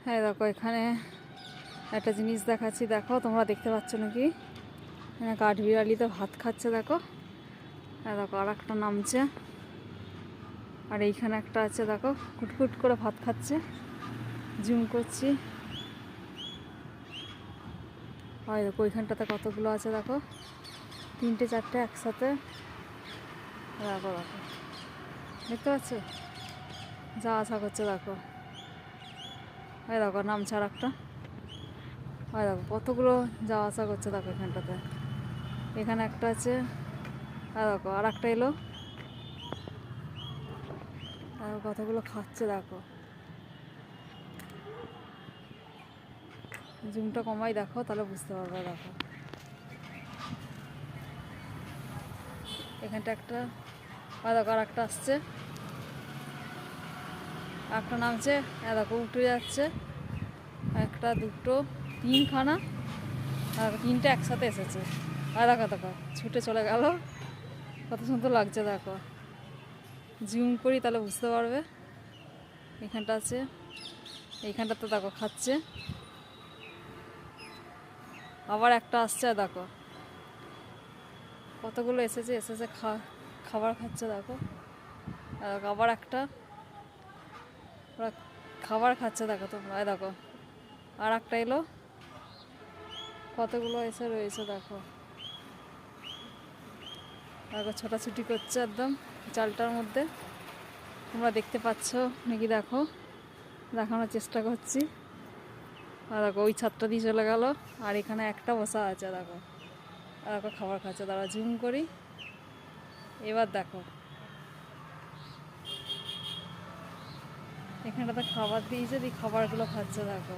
হ্যাঁ দেখো, এখানে একটা জিনিস দেখাচ্ছি, দেখো তোমরা দেখতে পাচ্ছ নাকি? এখানে কাঠবিড়ালিতে ভাত খাচ্ছে দেখো। হ্যাঁ দেখো, আর একটা নামছে, আর এইখানে একটা আছে দেখো, কুটকুট করে ভাত খাচ্ছে। জুম করছি, হয় দেখো ওইখানটাতে কতগুলো আছে দেখো, 3টে 4টে একসাথে। দেখো দেখো, দেখতে পাচ্ছ? যা আশা করছে দেখো। হয় দেখো, নামছে আর একটা। হয় দেখো কতগুলো যা আশা করছে দেখো এখানটাতে। এখানে একটা আছে, আর দেখো আর একটা এলো। দেখো কতগুলো খাচ্ছে দেখো। জুমটা কমাই দেখো, তাহলে বুঝতে পারবে। দেখো এখানটা একটা, আর দেখো আর একটা আসছে, একটা নামছে। হ্যাঁ দেখো উঠে যাচ্ছে, একটা দুটো তিনখানা, আর 3টে একসাথে এসেছে। আর দেখো দেখো ছুটে চলে গেল, কত সুন্দর লাগছে দেখো। জুম করি তাহলে বুঝতে পারবে। এখানটা আছে, এইখানটাতে দেখো খাচ্ছে। আবার একটা আসছে, দেখো কতগুলো এসেছে এসেছে খাবার খাচ্ছে দেখো। দেখো আবার একটা, ওরা খাবার খাচ্ছে দেখো তোমরা। দেখো আর একটা এলো, কতগুলো এসে রয়েছে দেখো। দেখো ছোটাছুটি করছে একদম চালটার মধ্যে, তোমরা দেখতে পাচ্ছ নাকি দেখো, দেখানোর চেষ্টা করছি। আর দেখো ওই ছাদটা দিয়ে চলে গেল, আর এখানে একটা বসা আছে দেখো। আর দেখো খাবার খাচ্ছে, তারা জুম করি। এবার দেখো এখানটাতে খাবার দিয়েছে, দিয়ে খাবারগুলো খাচ্ছে দেখো।